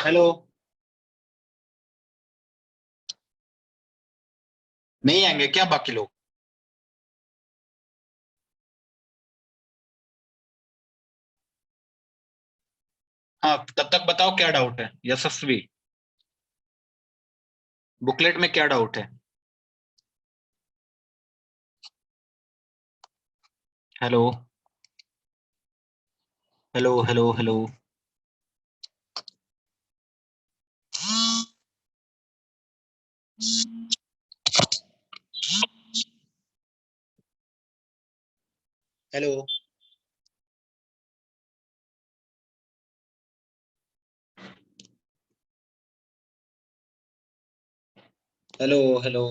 Hello. नहीं आएंगे क्या बाकी लोग? हाँ, तब तक बताओ क्या डाउट है यशस्वी। बुकलेट में क्या डाउट है? Hello hello hello hello. Hello hello hello.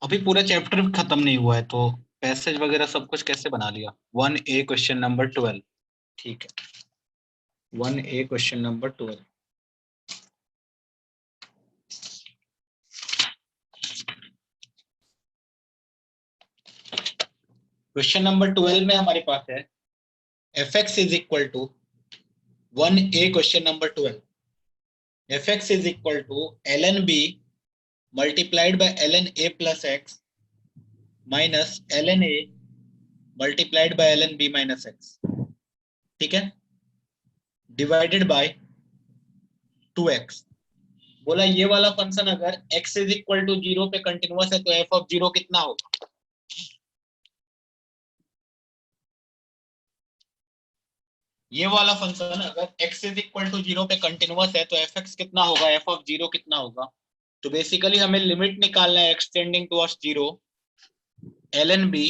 अभी पूरा चैप्टर खत्म नहीं हुआ है तो पैसेज वगैरह सब कुछ कैसे बना लिया? 1A question number 12। ठीक है, 1A question number 12। Question number 12 में हमारे पास है F x is equal to 1A question number 12. fx is equal to ln b multiplied by ln a plus x minus ln a multiplied by ln b minus x. ठीक है, divided by 2x. बोला ये वाला function अगर x is equal to 0 पे continuous है तो f of 0 कितना होगा? ये वाला फंक्शन अगर x इज इक्वल टू 0 पे कंटिन्यूअस है तो fx कितना होगा, f ऑफ 0 कितना होगा? तो बेसिकली हमें लिमिट निकालना है x tending towards 0 ln b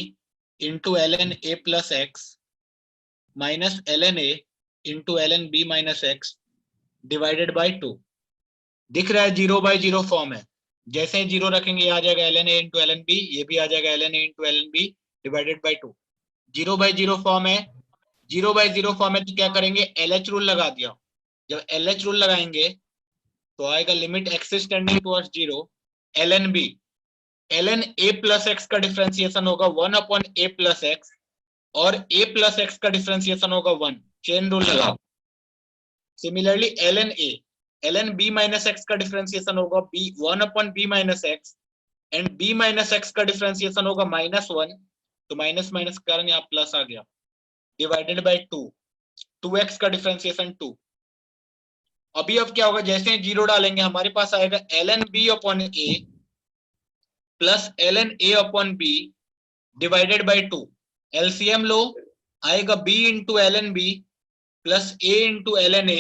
into ln a plus x minus ln a into ln b minus x divided by 2. दिख रहा है 0 बाय 0 फॉर्म है, जैसे ही 0 रखेंगे आ जाएगा ln a into ln b, ये भी आ जाएगा ln a into ln b divided by 2. 0 by 0 form है, 0 बाय 0 फॉर्म है तो क्या करेंगे, LH रूल लगा दिया. जब LH रूल लगाएंगे तो आएगा limit x is tending towards 0 ln b ln a plus x का डिफरेंशिएशन होगा 1 अपॉन a प्लस x और a प्लस x का डिफरेंशिएशन होगा 1. चेन रूल लगाओ. Similarly ln b minus x का डिफरेंशिएशन होगा b 1 upon b minus x and b minus x का differentiation होगा -1, तो माइनस माइनस के कारण यहाँ प्लस आ गया, डिवाइडेड बाय 2. 2x का डिफरेंशिएशन 2. अभी अब क्या होगा, जैसे ही 0 डालेंगे हमारे पास आएगा ln b upon a plus ln a upon b divided by 2. LCM लो, आएगा b into ln b plus a into ln a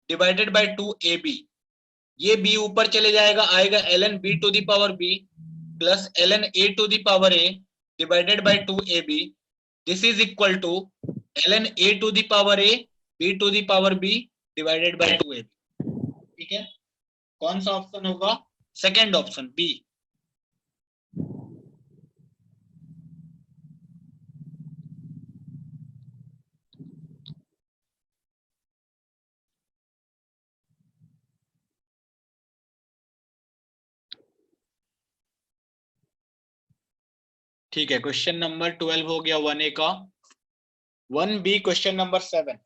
divided by 2ab. ये b ऊपर चले जाएगा, आएगा ln b to the power b plus ln a to the power a divided by 2ab. This is equal to ln a to the power a b to the power b divided by 2ab. ठीक है, कौन सा option होगा? Second option B. ठीक है, question number 12 हो गया 1A का. 1B question number 7.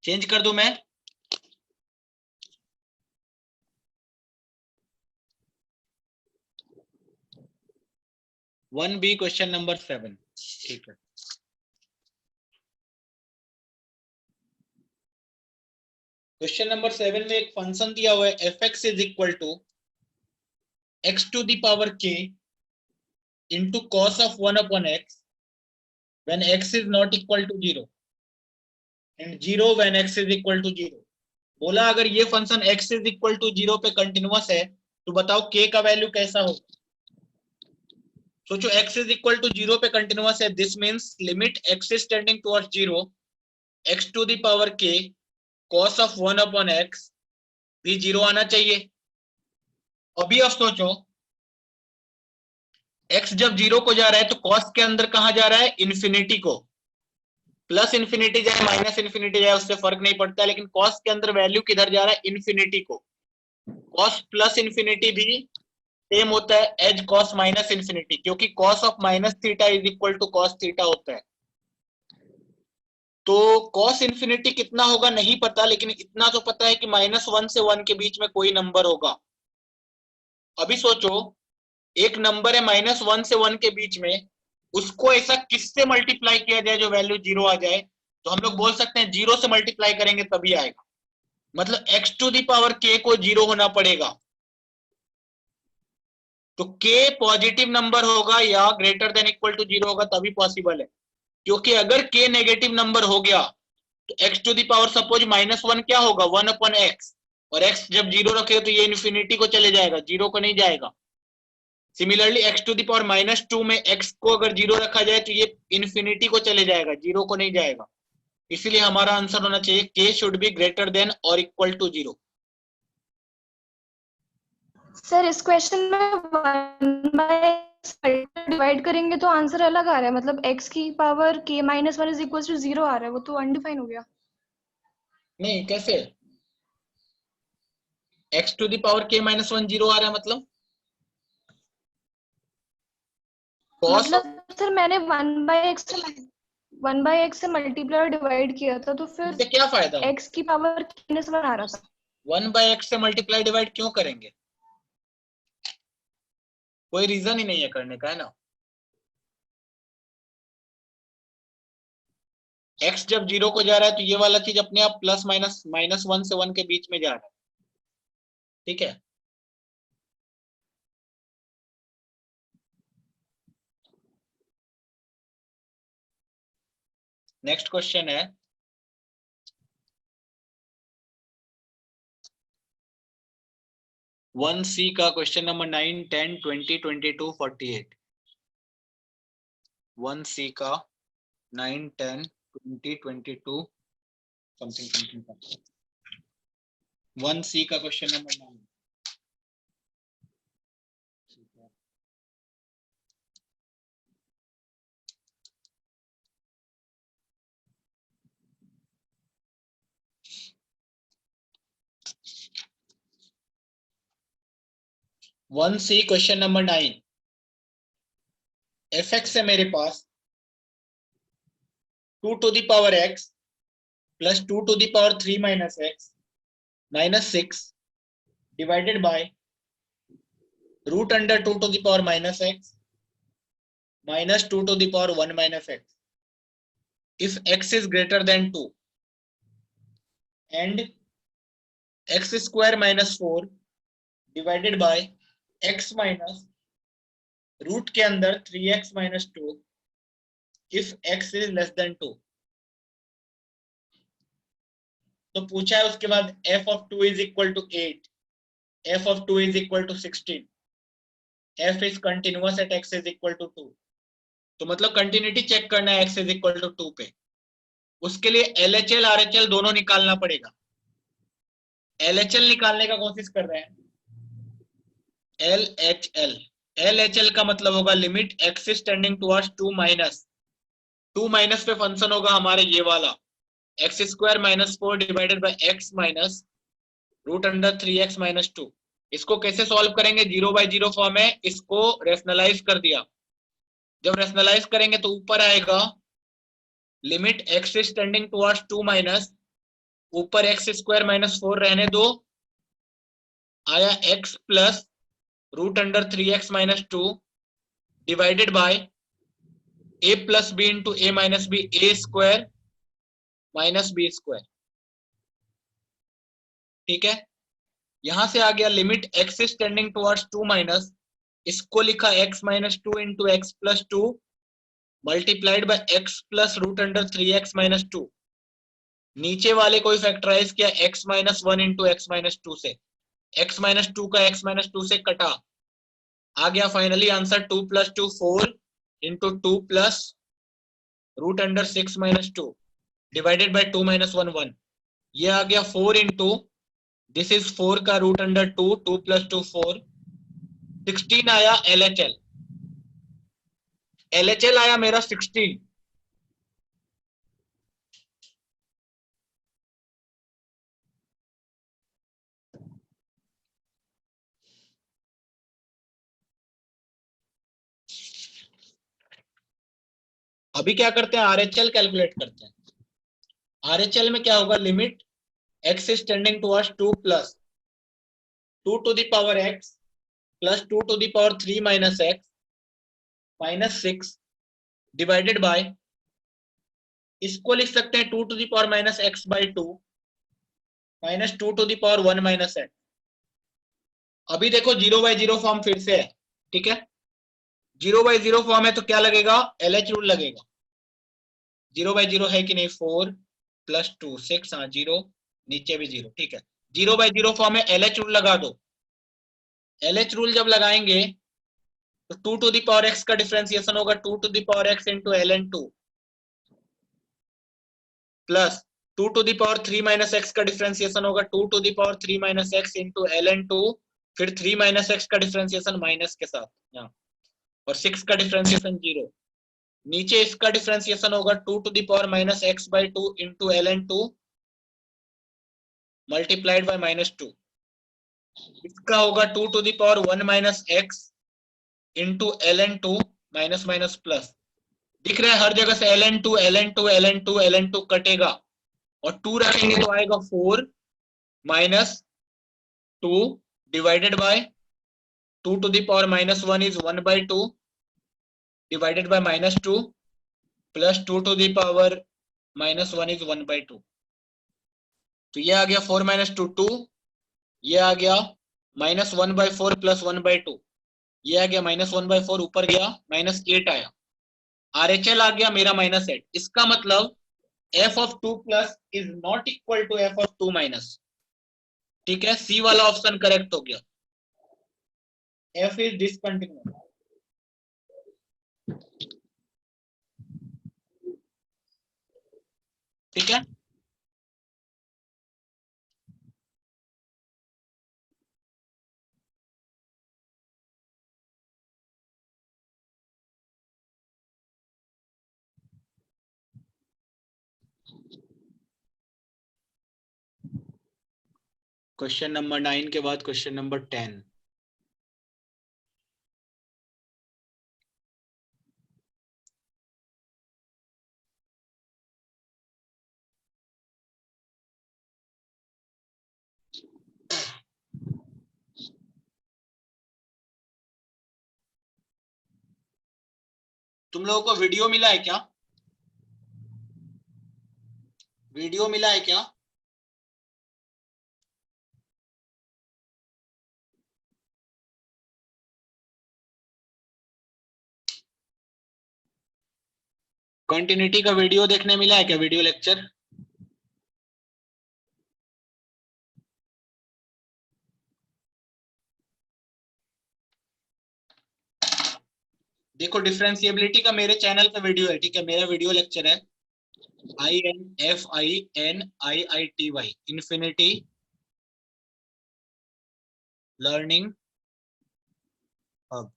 चेंज कर दूं मैं? One B question number 7. ठीक है, क्वेश्चन नंबर 7 में एक फंक्शन दिया हुआ है fx is equal to x to the power k into cos of 1 upon x when x is not equal to 0 and 0 when x is equal to 0. बोला अगर ये function x is equal to 0 पे continuous है तो बताओ k का value कैसा होगा. सोचो x इज इक्वल टू 0 पे कंटिन्यूअस है, this means limit x is tending towards 0 x to the power k cos of 1 upon x भी 0 आना चाहिए. अभी अब सोचो x जब 0 को जा रहा है तो cos के अंदर कहां जा रहा है, इन्फिनिटी को. प्लस इन्फिनिटी जाए माइनस इन्फिनिटी जाए उससे फर्क नहीं पड़ता, लेकिन cos के अंदर वैल्यू किधर जा रहा है, इन्फिनिटी को. cos प्लस इन्फिनिटी भी सेम होता है एज cos माइनस इन्फिनिटी, क्योंकि cos of minus theta is equal to cos theta होता है. तो cos इन्फिनिटी कितना होगा नहीं पता, लेकिन इतना तो पता है कि -1 से 1 के बीच में कोई नंबर होगा. अभी सोचो एक नंबर है -1 से 1 के बीच में, उसको ऐसा किससे मल्टीप्लाई किया जाए जो वैल्यू 0 आ जाए, तो हम लोग बोल सकते हैं 0 से मल्टीप्लाई करेंगे तभी आएगा. मतलब x to the power k को 0 होना पड़ेगा. तो k पॉजिटिव नंबर होगा या ग्रेटर देन इक्वल टू 0 होगा तभी पॉसिबल है. क्योंकि अगर k नेगेटिव नंबर हो गया तो x to the power suppose -1 क्या होगा, 1 अपॉन x, और x जब 0 रखे तो ये इन्फिनिटी को चले जाएगा, 0 को नहीं जाएगा. Similarly x to the power -2 में x को अगर 0 रखा जाए तो ये इन्फिनिटी को चले जाएगा, 0 को नहीं जाएगा. इसलिए हमारा आंसर होना चाहिए k should be greater than और इक्वल टू 0. सर इस क्वेश्चन में 1/x डिवाइड करेंगे तो आंसर अलग आ रहा है, मतलब x की power k minus one is equal to 0 आ रहा है, वो तो अनडिफाइन हो गया। नहीं, कैसे x to the power k minus one 0 आ रहा है मतलब cos मतलब सर मैंने 1/x से मल्टीप्लाई और डिवाइड किया था, तो फिर इससे क्या फायदा हो? x की पावर माइनस वन आ रहा था। 1/x से मल्टीप्लाई डिवाइड क्यों करेंगे? कोई रीजन ही नहीं है करने का, है ना। x जब 0 को जा रहा है तो ये वाला चीज अपने आप प्लस माइनस -1 से 1 के बीच में जा रहा है, ठीक है। नेक्स्ट क्वेश्चन है 1C का क्वेश्चन नंबर 9, 10, 20, 22, 48। 1C का 9, 10, 20, 22 समथिंग 1C का question number 9। 1C question number 9। fx है मेरे पास 2 to the power x plus 2 to the power 3 minus x minus 6 divided by root under 2 to the power minus x minus 2 to the power 1 minus x. If x is greater than 2 and x square minus 4 divided by x minus root के अंदर 3x minus 2 if x is less than 2। तो पूछा है उसके बाद f of 2 is equal to 8, f of 2 is equal to 16, f is continuous at x is equal to 2। तो मतलब continuity check करना है x is equal to 2 पे। उसके लिए LHL RHL दोनों निकालना पड़ेगा। LHL निकालने का कोशिश कर रहे हैं। LHL का मतलब होगा limit x is tending towards 2 minus पे फंक्शन होगा हमारे ये वाला x square minus 4 divided by x minus root under 3x minus 2। इसको कैसे सॉल्व करेंगे? 0/0 फॉर्म है, इसको रेशनलाइज कर दिया। जब रेशनलाइज करेंगे तो ऊपर आएगा limit x is tending towards 2 minus, ऊपर x स्क्वायर माइनस 4 रहने दो, आया x plus root under 3x minus 2 divided by a plus b into a minus b, a square minus b square, ठीक है। यहां से आ गया limit x is tending towards 2 minus, इसको लिखा x minus 2 into x plus 2 multiplied by x plus root under 3x minus 2। नीचे वाले को फैक्टराइज किया x minus 1 into x minus 2 से, x माइनस 2 का x माइनस 2 से कटा, आ गया finally answer 2 plus 2 4 into 2 plus root under 6 minus 2 divided by 2 minus 1 1। ये आ गया 4 इंटू दिस इज 4 का रूट अंडर 2, 2 प्लस 2 4, 16 आया LHL। LHL आया मेरा 16। अभी क्या करते हैं? RHL कैलकुलेट करते हैं। RHL में क्या होगा? Limit x is tending towards 2 plus 2 to the power x plus 2 to the power 3 minus x minus 6 divided by, इसको लिख सकते हैं 2 to the power minus x by 2 minus 2 to the power 1 minus x। अभी देखो 0/0 form फिर से है, ठीक है। 0/0 फॉर्म है तो क्या लगेगा? LH रूल लगेगा। 0/0 है कि नहीं? 4 प्लस 2 6, हाँ 0, नीचे भी 0, ठीक है। 0/0 फॉर्म है, LH रूल लगा दो। LH रूल जब लगाएंगे तो 2 to the power x का डिफरेंशिएशन होगा 2 to the power x into ln2 plus 2 to the power 3 minus x का डिफरेंशिएशन होगा 2 to the power 3 minus x into ln2, फिर 3 minus x का डिफरेंशिएशन माइनस के साथ। यहाँ और 6 का डिफरेंशिएशन 0। नीचे इसका डिफरेंशिएशन होगा 2 to the power minus x by 2 into ln2 multiplied by -2। इसका होगा 2 to the power 1 minus x into ln2 minus minus plus. दिख रहा है हर जगह से ln2 ln2 ln2 ln2 कटेगा और 2 रखेंगे तो आएगा 4 minus 2 divided by 2 to the power -1 is 1 by 2 divided by -2 plus 2 to the power -1 is 1 by 2। तो ये आ गया 4 minus 2 2, ये आ गया -1 by 4 plus 1 by 2, ये आ गया -1 by 4, ऊपर गया -8 आया, RHL आ गया मेरा -8। इसका मतलब f of 2 plus is not equal to f of 2 minus। ठीक है, सी वाला ऑप्शन करेक्ट हो गया, f is discontinuous। ठीक है, क्वेश्चन नंबर 9 के बाद क्वेश्चन नंबर 10। तुम लोगों को वीडियो मिला है क्या? वीडियो मिला है क्या? कंटिन्यूटी का वीडियो देखने मिला है क्या? वीडियो लेक्चर देखो, डिफरेंशिएबिलिटी का मेरे चैनल पे वीडियो है, ठीक है, मेरा वीडियो लेक्चर है INFINIITY इन्फिनिटी लर्निंग हब।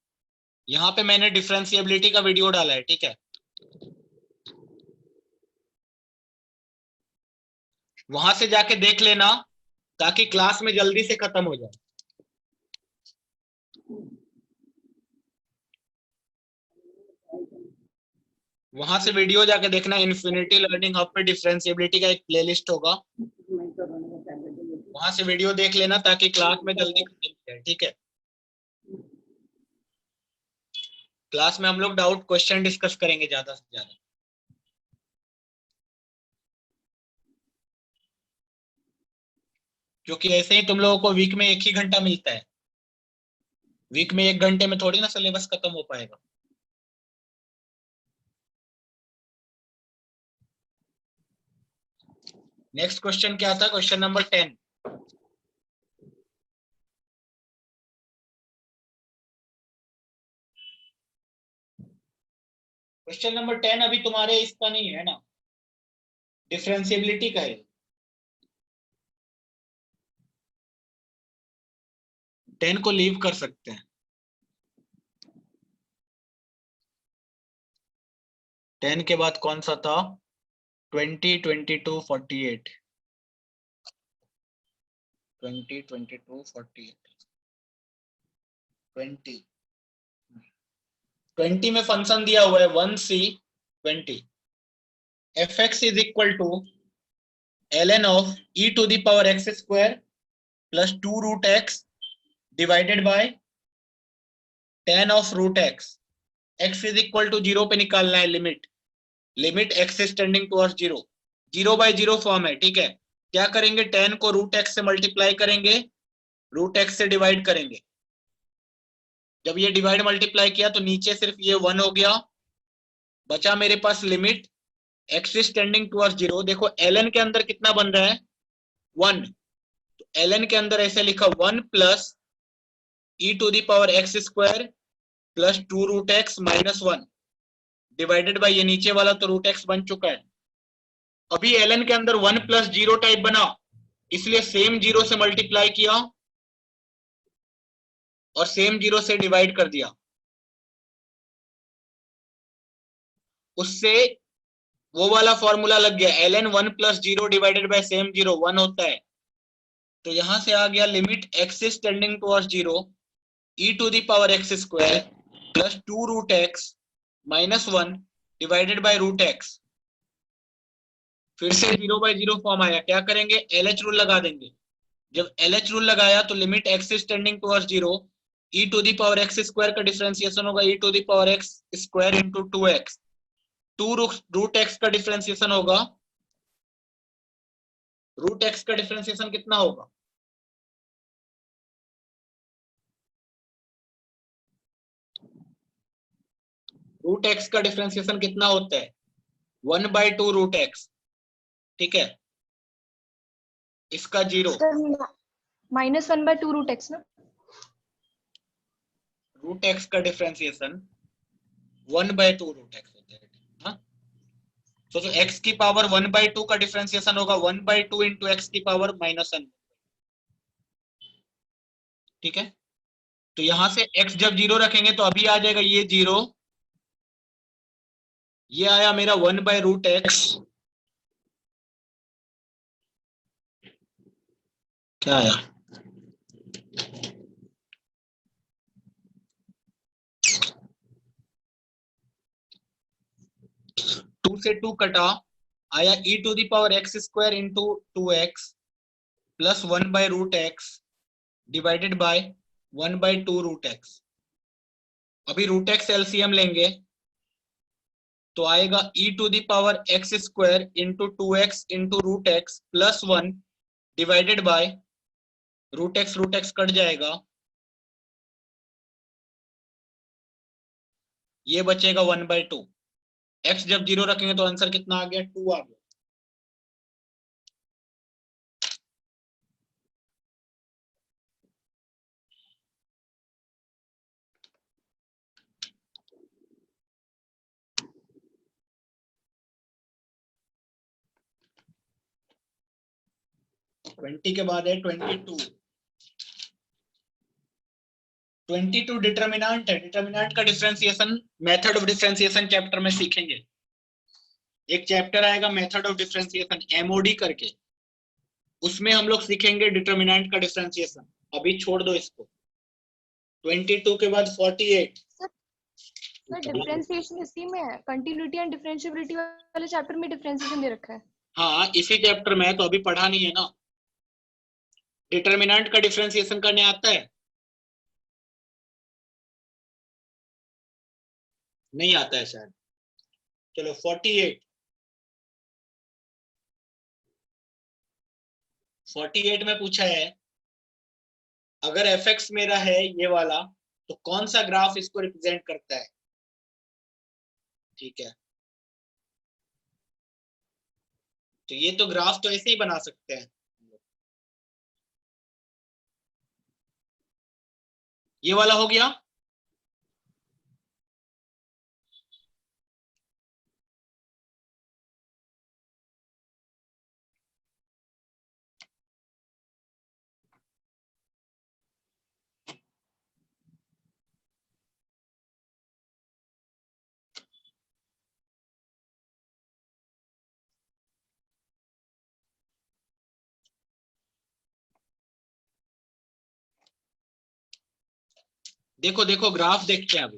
यहाँ पे मैंने डिफरेंशिएबिलिटी का वीडियो डाला है, ठीक है, वहां से जाके देख लेना ताकि क्लास में जल्दी से खत्म हो जाए। वहां से वीडियो जाके देखना, इन्फिनिटी लर्निंग हब पे डिफरेंशिएबिलिटी का एक प्लेलिस्ट होगा, वहां से वीडियो देख लेना ताकि क्लास में जल्दी खत्म हो जाए। ठीक है, क्लास में हम लोग डाउट क्वेश्चन डिस्कस करेंगे ज्यादा से ज्यादा। क्योंकि ऐसे ही तुम लोगों को वीक में 1 ही घंटा मिलता है, वीक में 1 घंटे में थोड़ी ना सिलेबस खत्म हो पाएगा। नेक्स्ट क्वेश्चन क्या था? Question number 10। क्वेश्चन नंबर 10 अभी तुम्हारे इसका नहीं है ना, डिफरेंशिएबिलिटी का है। 10 को लीव कर सकते हैं। 10 के बाद कौन सा था? 20, 22, 48। 20, 22, 48। 20 में फंक्शन दिया हुआ है 1c 20। fx is equal to ln of e to the power x square plus 2 root x divided by tan of root x। x is equal to 0 पे निकालना है limit, limit x is tending towards 0, 0/0 form है। ठीक है, क्या करेंगे? tan को root x से मल्टीप्लाई करेंगे, रूट x से डिवाइड करेंगे। जब ये डिवाइड मल्टीप्लाई किया तो नीचे सिर्फ ये 1 हो गया, बचा मेरे पास limit x is tending towards 0। देखो ln के अंदर कितना बन रहा है? 1, तो ln के अंदर ऐसे लिखा 1 plus e to the power x square plus 2 root x minus 1 divided by ये नीचे वाला तो रूट x बन चुका है। अभी ln के अंदर 1 प्लस 0 टाइप बना, इसलिए सेम 0 से मल्टीप्लाई किया और सेम 0 से डिवाइड कर दिया। उससे वो वाला फॉर्मूला लग गया, ln 1 plus 0 divided by same 0 1 होता है। तो यहां से आ गया limit x is tending towards 0 e to the power x square plus 2 root x minus 1 divided by root x। फिर से 0/0 फॉर्म आया, क्या करेंगे, LH रूल लगा देंगे। जब LH रूल लगाया तो limit x is tending towards 0 e to the power x square का डिफरेंशिएशन होगा e to the power x square into 2x, 2 root x का डिफरेंशिएशन होगा, रूट x का डिफरेंशिएशन कितना होगा, रूट x का डिफरेंशिएशन कितना होता है 1/2 रूट x, ठीक है, इसका 0, -1/2 रूट एक्स ना, रूट x का डिफरेंशिएशन 1/2 रूट x होता है। हाँ, तो x की पावर 1/2 का डिफरेंशिएशन होगा 1/2 इंटू एक्स की पावर -1, ठीक है। तो यहां से x जब 0 रखेंगे तो अभी आ जाएगा ये 0, ये आया मेरा 1/√x, क्या आया, टू से 2 कटा, आया e to the power x square into 2x plus 1/√x divided by 1/2 root x। अभी रूट x एलसीएम लेंगे तो आएगा e to the power x square into 2x into root x plus 1 divided by root x कट जाएगा, ये बचेगा 1/2। x जब 0 रखेंगे तो आंसर कितना आ गया, 2 आ गया। ट्वेंटी के बाद है 22। 22 डिटर्मिनेंट है, डिटर्मिनेंट का differentiation method of differentiation chapter में सीखेंगे। एक चैप्टर आएगा मेथड ऑफ डिफरेंशिएशन एमओडी करके, उसमें हम लोग सीखेंगे डिटर्मिनेंट का डिफरेंशिएशन। अभी छोड़ दो इसको। 22 के बाद 48। सर डिफरेंशिएशन इसी में है, कंटिन्यूटी एंड डिफरेंशिएबिलिटी वाले चैप्टर में डिफरेंशिएशन दे रखा है। हाँ, इसी चैप्टर में है, तो अभी पढ़ा नहीं है ना। डिटर्मिनेंट का डिफरेंशिएशन करने आता है, नहीं आता है शायद। चलो 48 में पूछा है, अगर एफ एक्स मेरा है ये वाला तो कौन सा ग्राफ इसको रिप्रेजेंट करता है, ठीक है। तो ये तो ग्राफ तो ऐसे ही बना सकते हैं, ये वाला हो गया। देखो देखो ग्राफ देखते हैं। अभी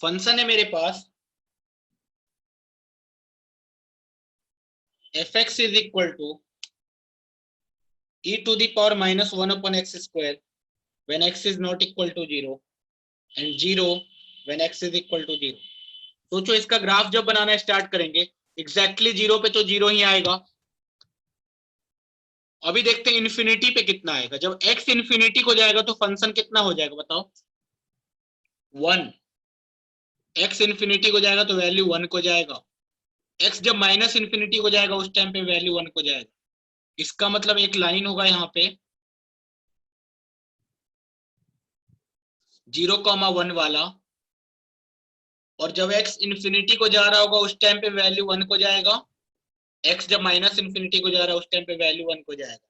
फंक्शन है मेरे पास f x is equal to e to the power -1 upon x square when x is not equal to 0 and 0 when x is equal to 0। सोचो इसका ग्राफ जब बनाना स्टार्ट करेंगे एग्जैक्टली 0 पे तो 0 ही आएगा। अभी देखते हैं इन्फिनिटी पे कितना आएगा। जब x इन्फिनिटी को जाएगा तो फंक्शन कितना हो जाएगा बताओ, 1। x इन्फिनिटी को जाएगा तो वैल्यू 1 को जाएगा। x जब माइनस इन्फिनिटी को जाएगा उस टाइम पे वैल्यू 1 को जाएगा। इसका मतलब एक लाइन होगा यहाँ पे 0,1 वाला, और जब x इन्फिनिटी को जा रहा होगा उस टाइम पे वैल्यू 1 को जाएगा। x जब माइनस इन्फिनिटी को जा रहा है उस टाइम पे वैल्यू 1 को जाएगा।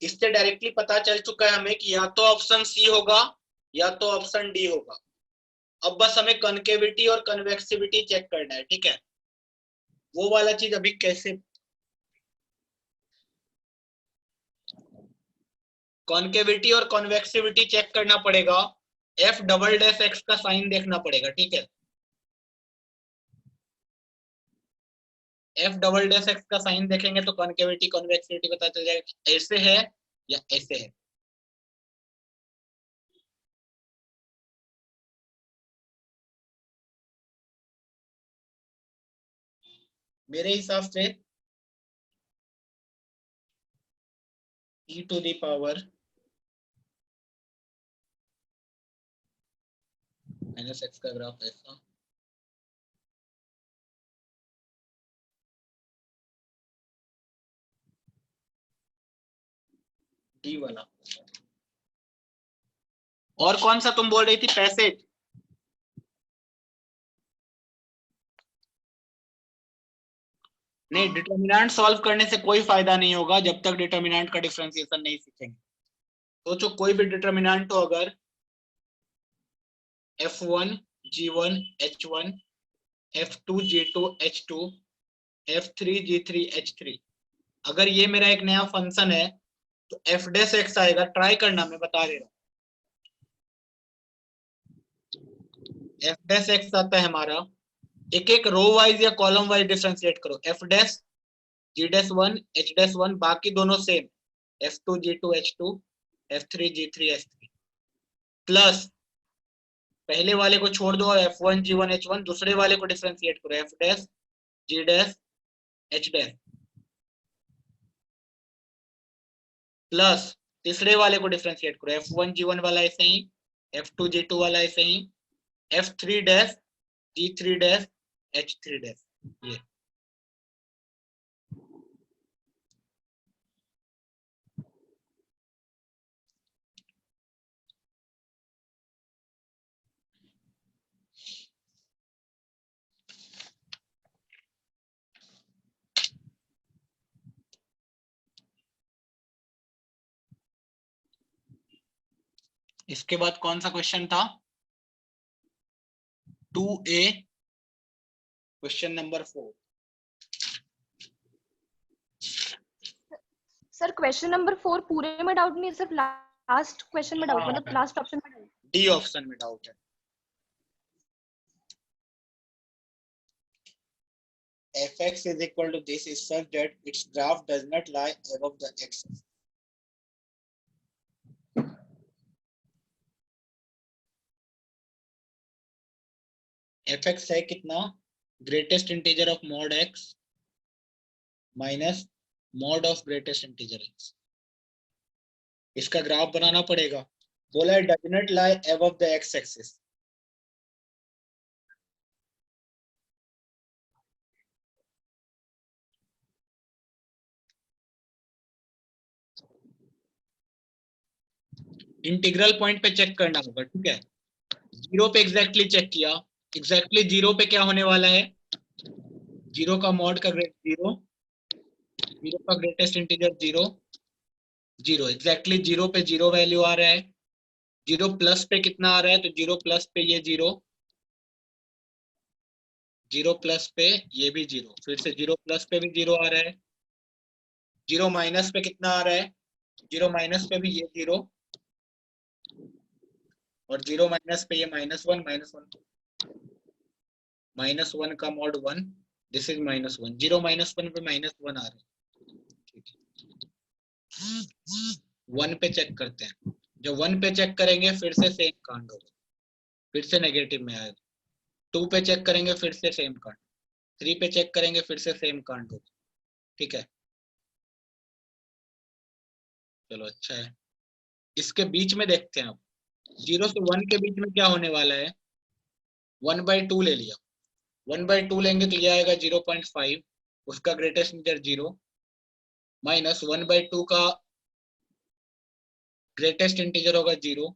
इससे डायरेक्टली पता चल चुका है हमें कि या तो ऑप्शन सी होगा या तो ऑप्शन डी होगा। अब बस हमें कॉन्केविटी और कन्वेक्सिविटी चेक करना है, ठीक है। वो वाला चीज अभी कैसे, कॉन्केविटी और कॉन्वेक्सिविटी चेक करना पड़ेगा, एफ डबल डैश एक्स का साइन देखना पड़ेगा, ठीक है। एफ डबल डैश एक्स का साइन देखेंगे तो कॉन्केविटी कॉन्वेक्सिविटी पता चल जाएगा, ऐसे है या ऐसे है। मेरे हिसाब से e to the power minus X का ग्राफ ऐसा, डी वाला। और कौन सा तुम बोल रही थी, पैसेज? नहीं, डिटर्मिनेंट सॉल्व करने से कोई फायदा नहीं होगा जब तक डिटर्मिनेंट का डिफरेंशिएशन नहीं सीखेंगे। सोचो कोई भी डिटर्मिनेंट हो, अगर f1 g1 h1 f2 g2 h2 f3 g3 h3, अगर ये मेरा एक नया फंक्शन है तो f डैश x आएगा। ट्राई करना, मैं बता दे रहा हूँ। f डैश x आता है हमारा, एक एक रो वाइज या कॉलम वाइज डिफरेंशिएट करो, f dash g dash 1 h dash 1, बाकी दोनों same, f2 g2 h2 f3 g3 h3, plus पहले वाले को छोड़ दो, f1 g1 h1, दूसरे वाले को डिफरेंशिएट करो, f dash g dash h dash, plus तीसरे वाले को डिफरेंशिएट करो, f1 g1 वाला ऐसे ही, f2 g2 वाला ऐसे ही, f3 dash g3 dash h3 dash. ये इसके बाद कौन सा क्वेश्चन था, 2A question number 4। Sir question number 4 पूरे में डाउट नहीं है, सिर्फ लास्ट क्वेश्चन में डाउट, मतलब लास्ट ऑप्शन में डाउट। डी ऑप्शन में डाउट है। fx is equal to this is such that its graph does not lie above the x-axis. fx है कितना, greatest integer of mod x minus mod of greatest integer x। इसका graph बनाना पड़ेगा, बोला है does not lie above the x axis. Integral point पे check करना होगा, ठीक है। जीरो पे एग्जैक्टली चेक किया, एग्जैक्टली जीरो पे क्या होने वाला है, जीरो का मॉड का ग्रेट जीरो, जीरो का greatest integer zero, zero exactly zero पे जीरो वैल्यू आ रहा है। जीरो प्लस पे कितना आ रहा है, तो जीरो प्लस पे ये जीरो, जीरो प्लस पे ये भी जीरो, फिर से जीरो प्लस पे भी जीरो आ रहा है। जीरो माइनस पे कितना आ रहा है, जीरो माइनस पे भी ये जीरो, और जीरो माइनस पे ये माइनस वन, माइनस वन का mod one, this is minus one, zero minus one पे माइनस वन आ रहा है। वन पे चेक करते हैं, जब वन पे चेक करेंगे फिर से सेम कांड होगा, फिर से नेगेटिव में आएगा। टू पे चेक करेंगे फिर से सेम कांड, थ्री पे चेक करेंगे फिर से सेम कांड होगा, ठीक है। चलो अच्छा है, इसके बीच में देखते हैं अब, जीरो से वन के बीच में क्या होने वाला है, 1/2 ले लिया, 1/2 लेंगे तो ये आएगा 0.5, उसका ग्रेटेस्ट इंटीजर जीरो, माइनस 1/2 का ग्रेटेस्ट इंटीजर होगा जीरो,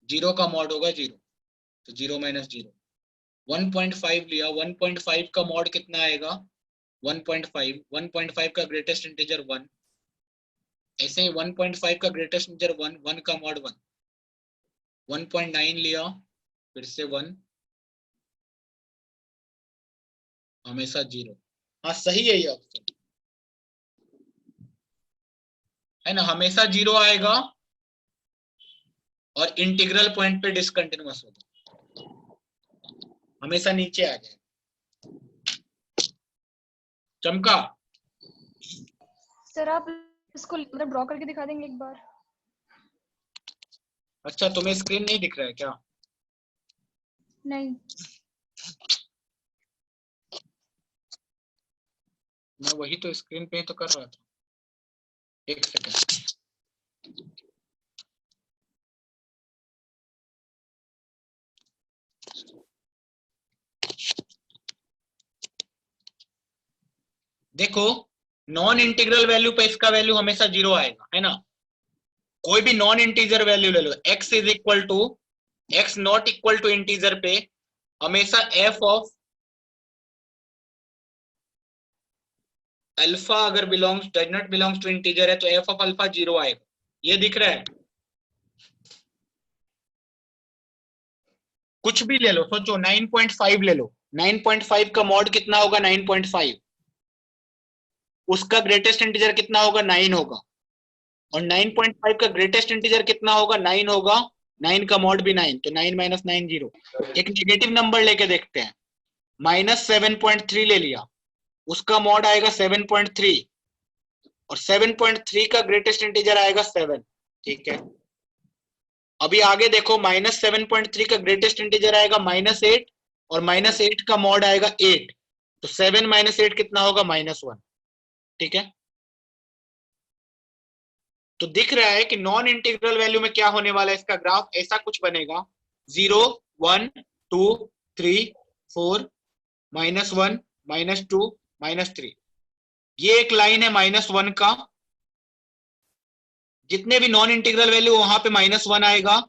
जीरो का मॉड होगा जीरो, तो जीरो माइनस जीरो। 1.5 लिया, 1.5 का मॉड कितना आएगा, 1.5, 1.5 का ग्रेटेस्ट इंटीजर 1, ऐसे ही 1.5 का ग्रेटेस्ट इंटीजर 1, 1 का मॉड 1, 1.9 लिया, फिर से 1, हमेशा 0। हाँ सही है ये ऑप्शन, है ना, हमेशा 0 आएगा और इंटीग्रल पॉइंट पे डिसकंटिन्यूअस होगा, हमेशा नीचे आ जाए। चमका? सर आप इसको मतलब ड्रॉ करके दिखा देंगे एक बार? अच्छा तुम्हें स्क्रीन नहीं दिख रहा है क्या? नहीं। मैं वही तो स्क्रीन पे ही तो कर रहा था, एक सेकंड। देखो नॉन इंटीग्रल वैल्यू पे इसका वैल्यू हमेशा 0 आएगा, है ना। कोई भी नॉन इंटीजर वैल्यू ले लो, x is equal to x not equal to integer पे हमेशा f ऑफ अल्फा अगर belongs does not belongs to integer है तो f ऑफ अल्फा 0 आएगा। ये दिख रहा है? कुछ भी ले लो, सोचो 9.5 ले लो, 9.5 का मॉड कितना होगा? 9.5। उसका ग्रेटेस्ट इंटीजर कितना होगा? 9 होगा। और 9.5 का ग्रेटेस्ट इंटीजर कितना होगा? 9 होगा। 9 का मॉड भी 9, तो 9 माइनस 9 0। एक नेगेटिव नंबर लेके देखते हैं, -7.3 ले लिया, उसका मॉड आएगा 7.3 और 7.3 का ग्रेटेस्ट इंटीजर आएगा 7। ठीक है, अभी आगे देखो, -7.3 का ग्रेटेस्ट इंटीजर आएगा -8 और -8 का मॉड आएगा 8, तो 7 माइनस 8 कितना होगा? -1। ठीक है, तो दिख रहा है कि नॉन इंटीग्रल वैल्यू में क्या होने वाला है, इसका ग्राफ ऐसा कुछ बनेगा, 0 1 2 3 4 -1 -2 -3। ये एक लाइन है -1 का, जितने भी नॉन इंटीग्रल वैल्यू वहां पे -1 आएगा।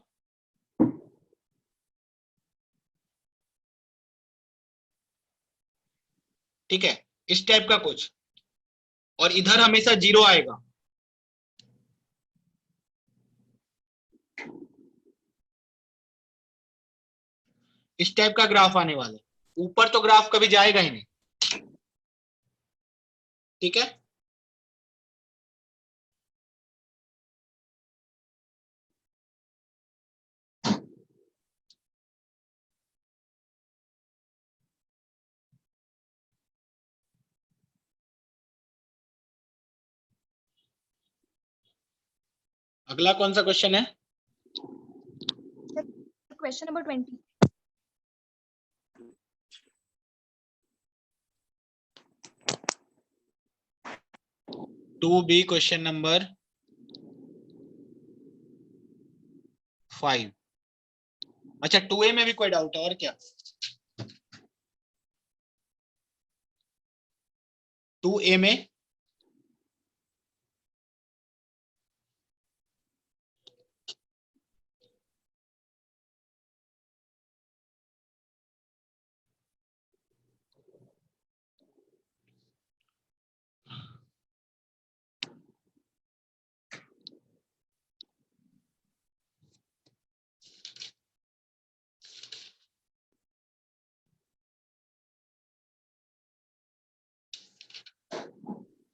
ठीक है, इस टाइप का कुछ, और इधर हमेशा 0 आएगा। इस टाइप का ग्राफ आने वाला है, ऊपर तो ग्राफ कभी जाएगा ही नहीं। ठीक है, अगला कौन सा क्वेश्चन है? Question number 20। 2B question number 5। अच्छा 2A में भी कोई डाउट है और क्या? 2A में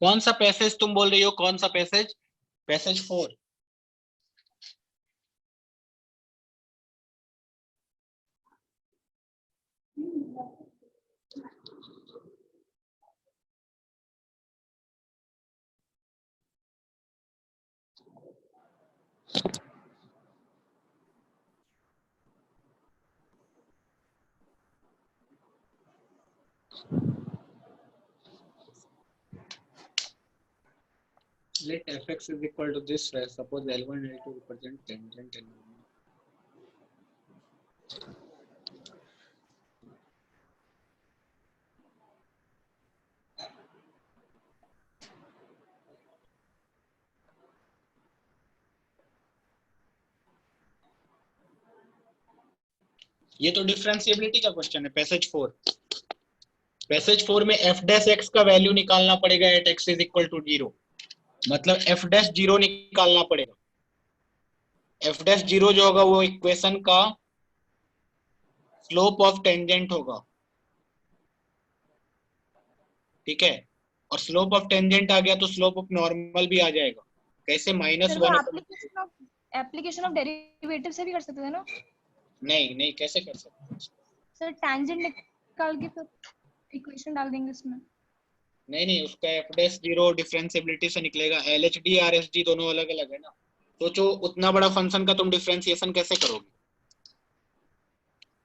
कौन सा पैसेज तुम बोल रही हो? कौन सा passage? Passage 4। Let fx is equal to this, suppose L1 L2 represent tangent and ये तो डिफरेंशिएबिलिटी का क्वेश्चन है। पैसेज 4, पैसेज 4 में f डैश x का वैल्यू निकालना पड़ेगा at x is equal to 0, मतलब f डैश 0 निकालना पड़ेगा। f डैश 0 जो होगा वो इक्वेशन का स्लोप ऑफ टेंजेंट होगा, ठीक है, और स्लोप ऑफ टेंजेंट आ गया तो स्लोप ऑफ नॉर्मल भी आ जाएगा। कैसे? सर -1 वो अपॉन, एप्लीकेशन ऑफ डेरिवेटिव से भी कर सकते थे ना? नहीं नहीं, कैसे कर सकते हैं? सर टैंजेंट निकाल के फिर इक्वेशन डाल देंगे उसमें। नहीं नहीं, उसका एफ डैश जीरो डिफरेंशिएबिलिटी से निकलेगा, L H D R S D दोनों अलग अलग है ना। सोचो उतना बड़ा फंक्शन का तुम डिफरेंशिएशन कैसे करोगे,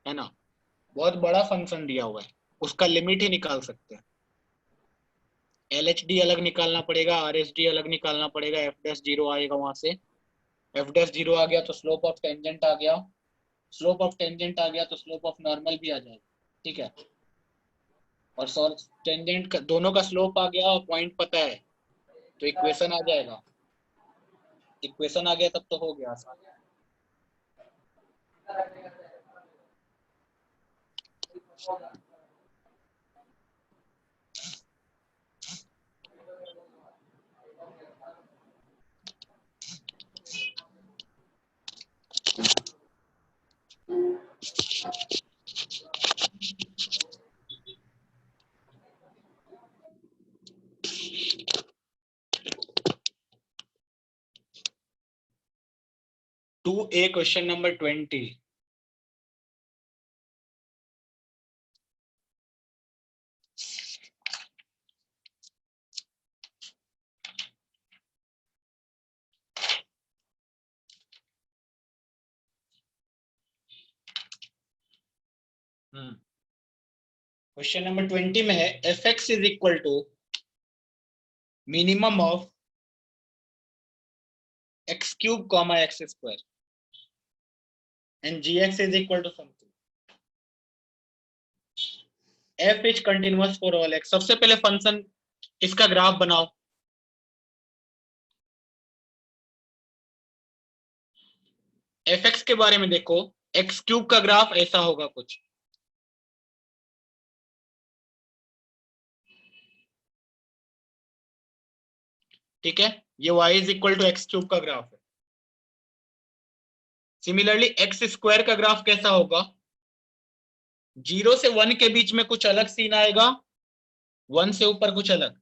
है ना, बहुत बड़ा फंक्शन दिया हुआ है, उसका लिमिट ही निकाल सकते हैं। एल एच डी अलग निकालना पड़ेगा, आर एस डी अलग निकालना पड़ेगा, एफ डैश जीरो आएगा वहां से, एफ डैश जीरो आ गया तो स्लोप ऑफ टेंजेंट आ गया, स्लोप ऑफ टेंजेंट आ गया तो स्लोप ऑफ नॉर्मल भी आ जाएगा, ठीक है, और टेंजेंट दोनों का स्लोप आ गया और पॉइंट पता है तो इक्वेशन आ जाएगा, इक्वेशन आ गया तब तो हो गया आसान। Two A question number 20। Question number 20 में है F x is equal to minimum of X cube comma X square and G x is equal to something, F is continuous for all X. सबसे पहले function इसका graph बनाओ, F x के बारे में देखो, एक्स क्यूब का graph ऐसा होगा कुछ, ठीक है, ये y is equal to X cube का ग्राफ है। सिमिलरली एक्स स्क्वायर का ग्राफ कैसा होगा, 0 से 1 के बीच में कुछ अलग सीन आएगा, 1 से ऊपर कुछ अलग,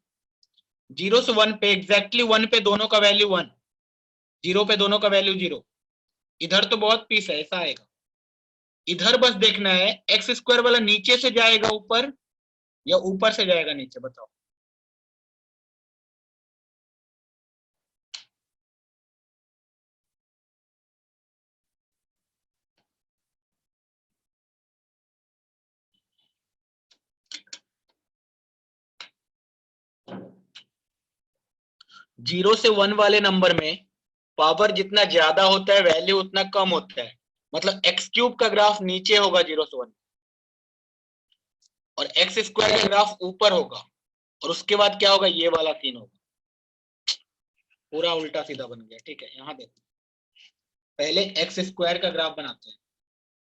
0 से 1 पे एग्जैक्टली 1 पे दोनों का वैल्यू 1, 0 पे दोनों का वैल्यू 0, इधर तो बहुत पीस है, ऐसा आएगा। इधर बस देखना है एक्स स्क्वायर वाला नीचे से जाएगा ऊपर या ऊपर से जाएगा नीचे, बताओ। जीरो से 1 वाले नंबर में पावर जितना ज्यादा होता है वैल्यू उतना कम होता है, मतलब एक्स क्यूब का ग्राफ नीचे होगा 0 से 1 और एक्स स्क्वायर का ग्राफ ऊपर होगा, और उसके बाद क्या होगा, ये वाला सीन होगा, पूरा उल्टा सीधा बन गया, ठीक है। यहाँ देखो पहले एक्स स्क्वायर का ग्राफ बनाते हैं,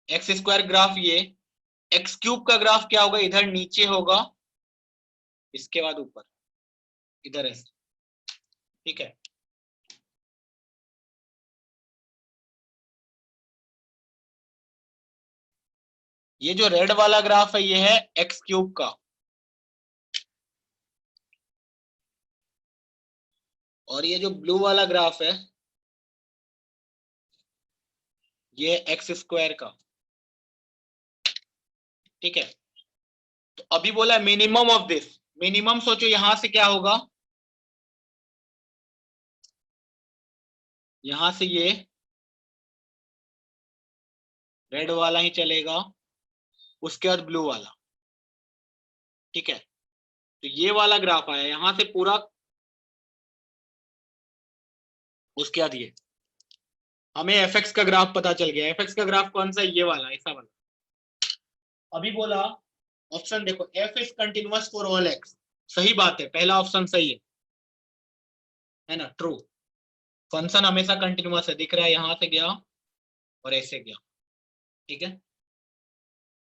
एक्स स्क्वायर ग्राफ ये, एक्स क्यूब का ग्राफ क्या होगा, इधर नीचे होगा, इसके बाद ऊपर, इधर ऐसे, ठीक है। ये जो रेड वाला ग्राफ है ये है एक्स क्यूब का, और ये जो ब्लू वाला ग्राफ है ये एक्स स्क्वायर का, ठीक है। तो अभी बोला मिनिमम ऑफ दिस, मिनिमम सोचो यहां से क्या होगा, यहां से ये रेड वाला ही चलेगा, उसके बाद ब्लू वाला, ठीक है। तो ये वाला ग्राफ आया यहां से पूरा, उसके बाद ये, हमें एफ एक्स का ग्राफ पता चल गया, एफ एक्स का ग्राफ कौन सा है, ये वाला, ऐसा वाला। अभी बोला ऑप्शन देखो, F is continuous for all x, सही बात है, पहला ऑप्शन सही है ना, ट्रू, फंक्शन हमेशा कंटिन्यूअस है, दिख रहा है, यहां से गया और ऐसे गया, ठीक है।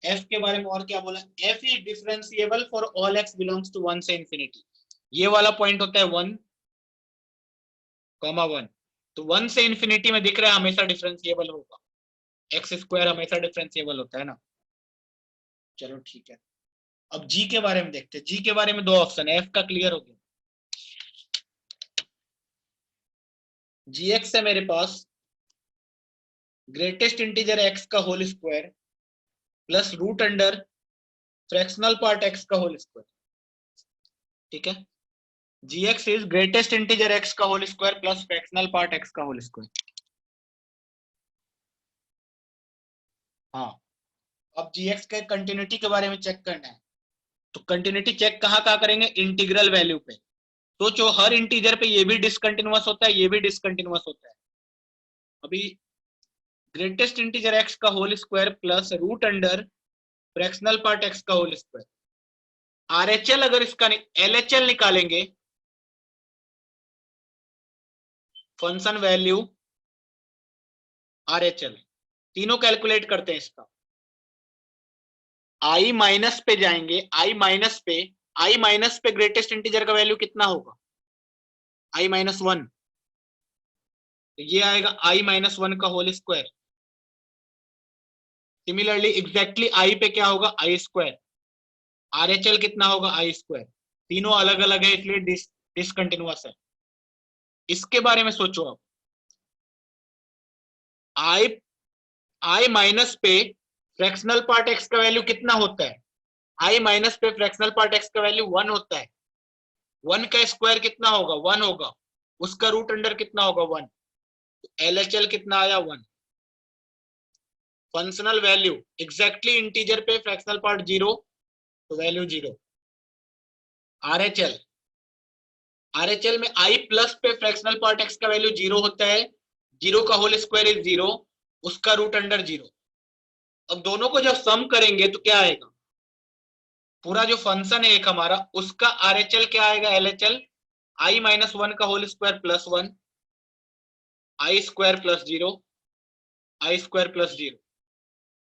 एफ के बारे में और क्या बोला, F is differentiable for all X belongs to 1 से इंफिनिटी, ये वाला पॉइंट होता है 1, 1, तो 1 से इंफिनिटी में दिख रहा है हमेशा डिफरेंशिएबल होगा, एक्स स्क्वायर हमेशा डिफरेंशिएबल होता है ना, चलो ठीक है, अब जी के बारे में देखते हैं। जी के बारे में दो ऑप्शन है, एफ का क्लियर हो गया। जी एक्स है मेरे पास ग्रेटेस्ट इंटीजर एक्स का whole square plus root under fractional part x का होल स्क्वायर। ठीक है, g x is greatest integer x का whole square plus fractional part x का होल स्क्वायर। हाँ, अब जी एक्स के कंटिन्यूटी के बारे में चेक करना है, तो कंटिन्यूटी चेक कहाँ कहाँ करेंगे, इंटीग्रल वैल्यू पे। सोचो हर इंटीजर पे ये भी डिसकंटिन्यूअस होता है, ये भी डिसकंटिन्यूअस होता है। अभी ग्रेटेस्ट इंटीजर एक्स का whole square plus root under fractional part x का होल स्क्वायर। आरएचएल अगर इसका एलएचएल निकालेंगे, फंक्शन वैल्यू आरएचएल, तीनों कैलकुलेट करते हैं इसका। आई माइनस पे जाएंगे, आई माइनस पे ग्रेटेस्ट इंटीजर का वैल्यू कितना होगा, आई माइनस वन, तो ये आएगा आई माइनस वन का whole square. Similarly exactly I पे क्या होगा, आई स्क्वायर। आरएचएल कितना होगा, आई स्क्वायर। तीनों अलग अलग है इसलिए डिसकंटिन्यूअस है। इसके बारे में सोचो आप, आई आई माइनस पे फ्रैक्शनल पार्ट एक्स का वैल्यू कितना होता है, आई माइनस पे फ्रैक्शनल पार्ट एक्स का वैल्यू वन होता है। वन का स्क्वायर कितना होगा, वन होगा, उसका रूट अंडर कितना होगा, वन। एलएचएल कितना आया, one. Functional value exactly integer पे फ्रैक्शनल पार्ट जीरो, तो वैल्यू जीरो। आरएचएल, आरएचएल में आई प्लस पे फ्रैक्शनल पार्ट एक्स का वैल्यू जीरो होता है, जीरो का होल स्क्वायर इज जीरो, उसका रूट अंडर जीरो। अब दोनों को जब सम करेंगे तो क्या आएगा, पूरा जो फंक्शन है एक हमारा, उसका आरएचएल क्या आएगा, एलएचएल आई माइनस वन का whole square plus one, I square plus zero, I square plus zero.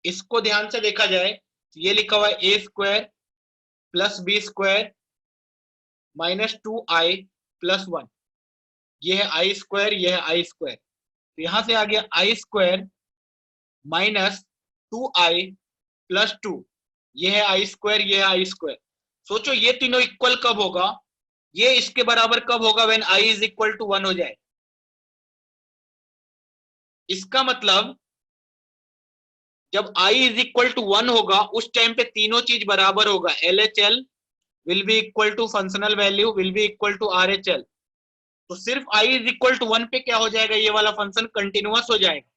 इसको ध्यान से देखा जाए, ये लिखा हुआ है A square plus B square minus two I plus one, ये है आई स्क्वायर, ये है आई स्क्वायर। तो यहां से आ गया आई square minus two I plus two, ये है आई स्क्वायर, ये है आई स्क्वायर। सोचो ये तीनों इक्वल कब होगा, ये इसके बराबर कब होगा, when i is equal to one हो जाए। इसका मतलब जब i is equal to one होगा उस टाइम पे तीनों चीज बराबर होगा, LHL will be equal to functional value will be equal to RHL। तो सिर्फ i is equal to one पे क्या हो जाएगा, ये वाला फंक्शन कंटिन्यूअस हो जाएगा।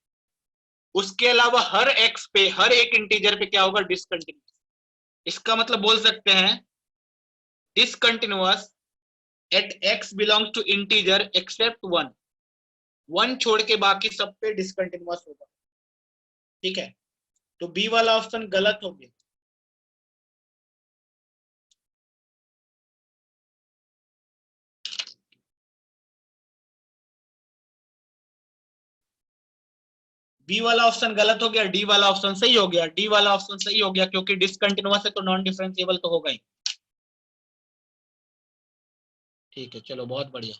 उसके अलावा हर x पे, हर एक इंटीजर पे क्या होगा, डिसकंटिन्यूअस। इसका मतलब बोल सकते हैं discontinuous at x belongs to integer except one, one छोड़ के बाकी सब पे डिसकंटिन्यूअस होगा। ठीक है, तो बी वाला ऑप्शन गलत हो गया। बी वाला ऑप्शन गलत हो गया, डी वाला ऑप्शन सही हो गया। डी वाला ऑप्शन सही हो गया क्योंकि डिसकंटिन्यूअस है तो नॉन डिफरेंशिएबल तो होगा ही। ठीक है, चलो बहुत बढ़िया।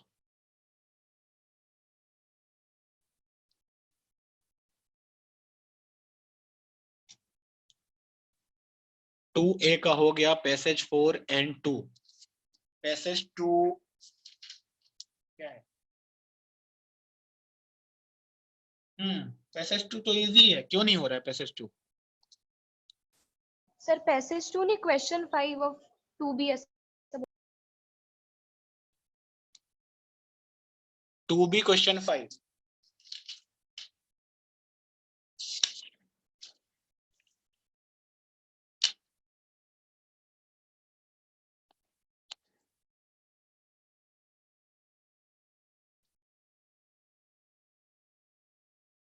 टू ए का हो गया, पैसेज 4 एंड 2। पैसेज 2 क्या है, पैसेज 2 तो इजी है, क्यों नहीं हो रहा है पैसेज 2। सर पैसेज 2 नहीं, question 5 of 2B। 2B question 5।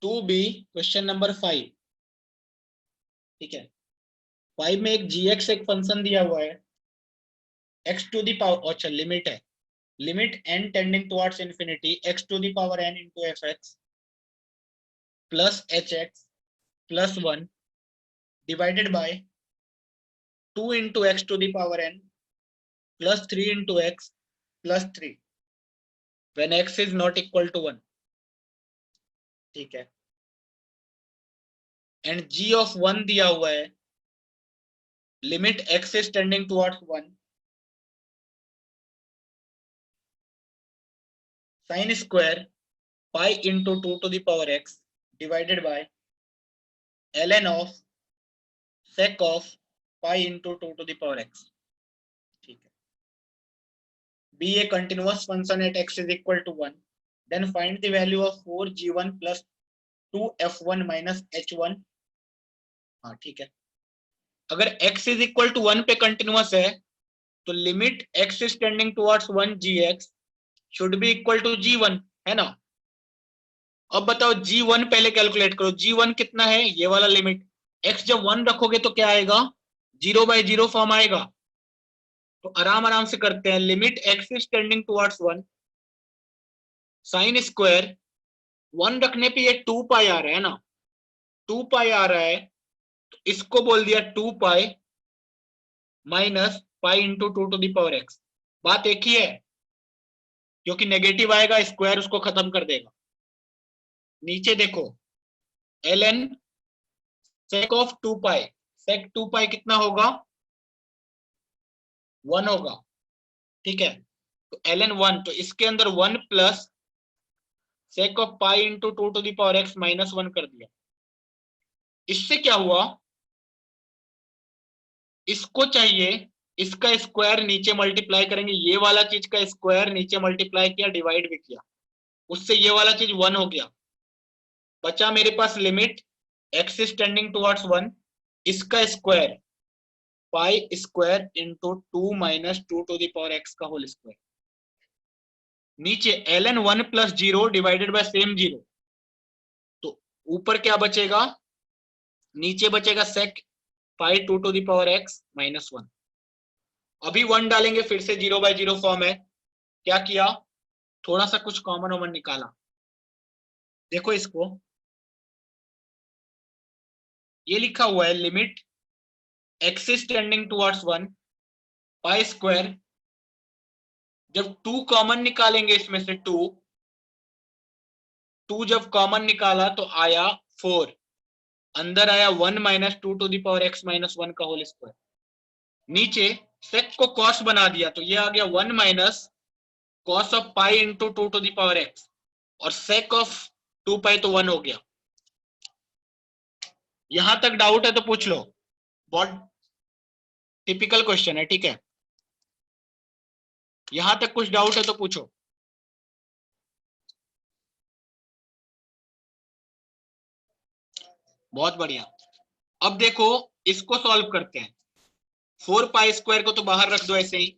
Two b question number 5। ठीक है, 5 में एक gx एक फंक्शन दिया हुआ है, x टू दी पावर, अच्छा लिमिट है, limit n tending towards infinity x to the power n into fx plus hx plus 1 divided by 2 into x to the power n plus 3 into x plus 3 when x is not equal to 1। ठीक है, and g of 1 दिया हुआ है limit x is tending towards 1, sin square pi into 2 to the power x divided by ln of sec of pi into 2 to the power x. ठीक है. Be a continuous function at x is equal to 1. Then find the value of 4g1 plus 2f1 minus h1. हाँ ठीक है. अगर x is equal to 1 पे continuous है तो limit x is tending towards 1 gx should be equal to g1, है ना. अब बताओ g1 पहले कैलकुलेट करो. g1 कितना है, ये वाला लिमिट. x जब 1 रखोगे तो क्या आएगा, 0/0 फॉर्म आएगा. तो आराम से करते हैं. Limit x is tending towards 1, sine square 1 रखने पे ये 2 पाई आ रहा है ना, 2 पाई आ रहा है तो इसको बोल दिया 2 pi minus pi into 2 to the power x. बात एक ही है, क्योंकि नेगेटिव आएगा स्क्वायर उसको खत्म कर देगा. नीचे देखो ln sec of 2 pi, sec 2 पाई कितना होगा, 1 होगा. ठीक है, तो ln 1, तो इसके अंदर 1 plus sec of pi into 2 to the power x minus 1 कर दिया. इससे क्या हुआ, इसको चाहिए इसका स्क्वायर नीचे मल्टीप्लाई करेंगे, ये वाला चीज का स्क्वायर नीचे मल्टीप्लाई किया, डिवाइड भी किया, उससे ये वाला चीज 1 हो गया. बचा मेरे पास limit x is tending towards 1, इसका square pi square into 2 minus 2 to the power x का होल स्क्वायर. नीचे ln 1 plus 0 divided by same 0, तो ऊपर क्या बचेगा, नीचे बचेगा sec pi 2 to the power x minus 1. अभी 1 डालेंगे फिर से 0/0 फॉर्म है. क्या किया, थोड़ा सा कुछ कॉमन निकाला. देखो इसको, ये लिखा हुआ है limit x is tending towards 1 pi square. जब 2 कॉमन निकालेंगे इसमें से 2 जब कॉमन निकाला तो आया 4, अंदर आया 1 minus 2 to the power x minus 1 का होल स्क्वायर. नीचे sec को cos बना दिया तो ये आ गया 1 minus cos of pi into 2 to the power x, और sec ऑफ 2 पाई तो 1 हो गया. यहां तक डाउट है तो पूछ लो, बहुत टिपिकल क्वेश्चन है. ठीक है, यहां तक कुछ डाउट है तो पूछो. बहुत बढ़िया. अब देखो इसको सॉल्व करते हैं. 4 पाई स्क्वायर को तो बाहर रख दो ऐसे ही,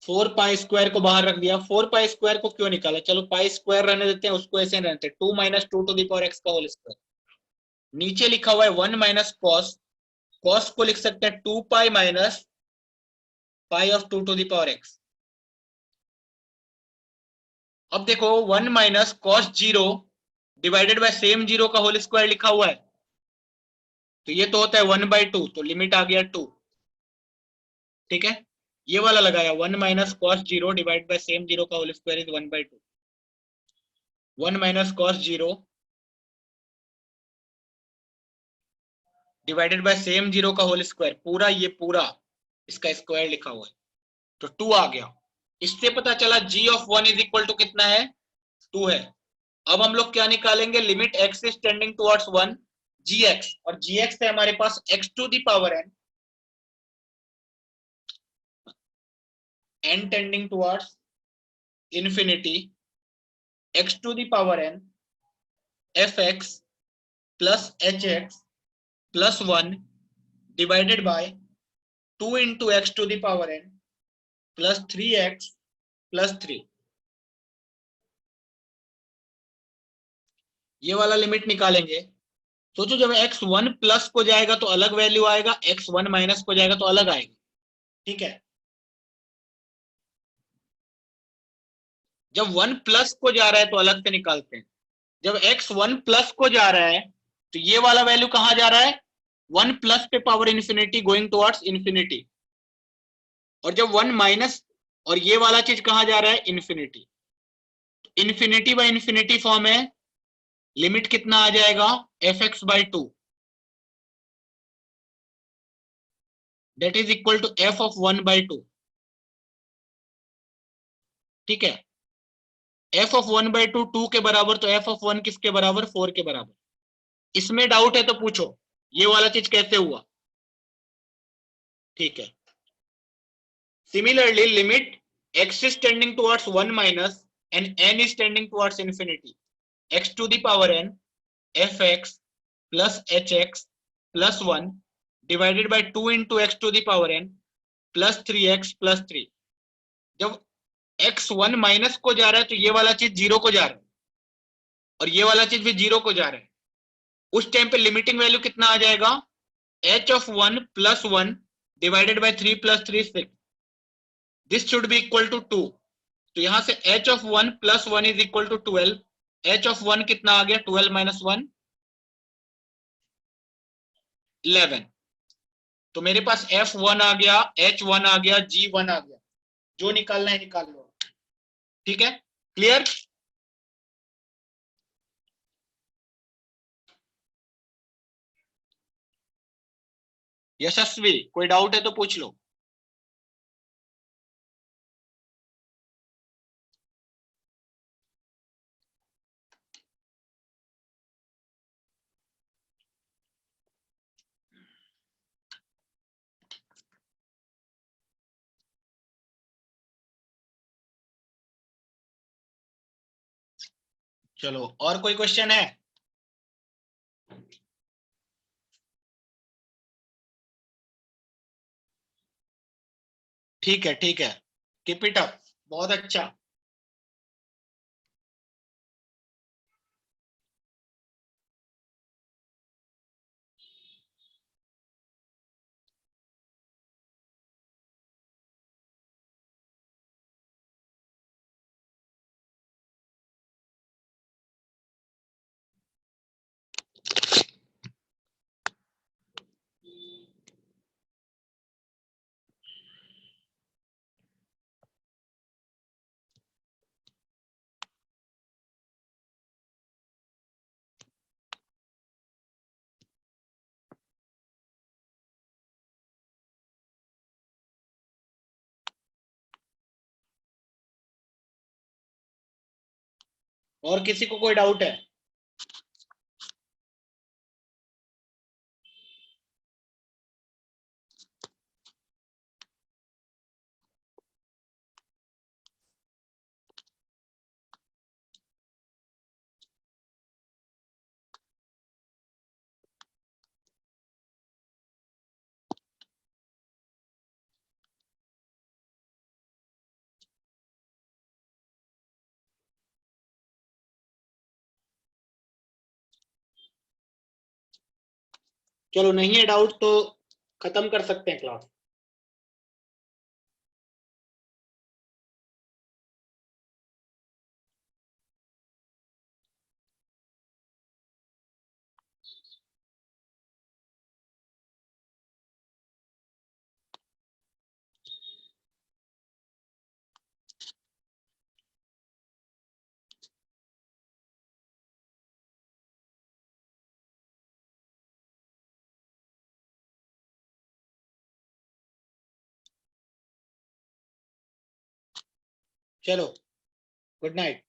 4 पाई स्क्वायर को बाहर रख दिया. 4 पाई स्क्वायर को क्यों निकाला, चलो पाई स्क्वायर रहने देते हैं, उसको ऐसे रहते हैं. 2 minus 2 to the power x का होल स्क्वायर. नीचे लिखा हुआ है 1 माइनस कॉस, कॉस को लिख सकते हैं 2 pi minus pi of 2 to the power x. अब देखो 1 minus cos 0 divided by same 0 का होल स्क्वायर लिखा हुआ है, तो ये तो होता है 1/2, तो लिमिट आ गया 2. ठीक है, ये वाला लगाया 1 minus cos 0 divide by same 0 का whole square is 1/2. 1 minus cos 0 divided by same 0 का होल स्क्वायर, पूरा ये पूरा इसका स्क्वायर लिखा हुआ है, तो 2 आ गया. इससे पता चला g of 1 is equal to कितना है, 2 है. अब हम लोग क्या निकालेंगे, limit x is tending towards 1 gx, और gx है हमारे पास x to the power n, n tending towards infinity, x to the power n fx plus hx plus 1 divided by 2 into x to the power n plus 3x plus 3. ये वाला limit निकालेंगे. सोचो जब x 1 plus को जाएगा तो अलग value आएगा, x 1 माइनस को जाएगा तो अलग आएगा. ठीक है, जब 1 प्लस को जा रहा है तो अलग से निकालते हैं. जब x 1 प्लस को जा रहा है तो ये वाला वैल्यू कहां जा रहा है, 1 प्लस पे power infinity going towards infinity, और जब 1 माइनस, और ये वाला चीज कहां जा रहा है, infinity. Infinity by infinity form है लिमिट कितना आ जाएगा, f x by two, that is equal to f of 1/2। ठीक है, एफ ऑफ 1/2 2 के बराबर, तो एफ ऑफ 1 किसके बराबर, 4 के बराबर। इसमें डाउट है तो पूछो, ये वाला चीज कैसे हुआ। ठीक है, similarly limit x is tending towards 1 minus and n is tending towards infinity, x to the power n fx plus hx plus 1 divided by 2 into x to the power n plus 3x plus 3। जब x 1 minus को जा रहा है तो ये वाला चीज 0 को जा रहा है और ये वाला चीज भी 0 को जा रहा है। उस टाइम पे लिमिटिंग वैल्यू कितना आ जाएगा, h of 1 plus 1 divided by 3 plus 3 6, this should be equal to 2। तो यहां से h of 1 plus 1 is equal to 12। h of 1 कितना आ गया, 12 minus 1 11। तो मेरे पास f1 आ गया, h1 आ गया, g1 आ गया। जो निकालना है निकाल लो। ठीक है, क्लियर। यशस्वी, कोई डाउट है तो पूछ लो। चलो, और कोई क्वेश्चन है। ठीक है, ठीक है, कीप इट अप, बहुत अच्छा। और किसी को कोई डाउट है। चलो, नहीं है डाउट तो खत्म कर सकते हैं क्लास। चलो, गुड नाइट।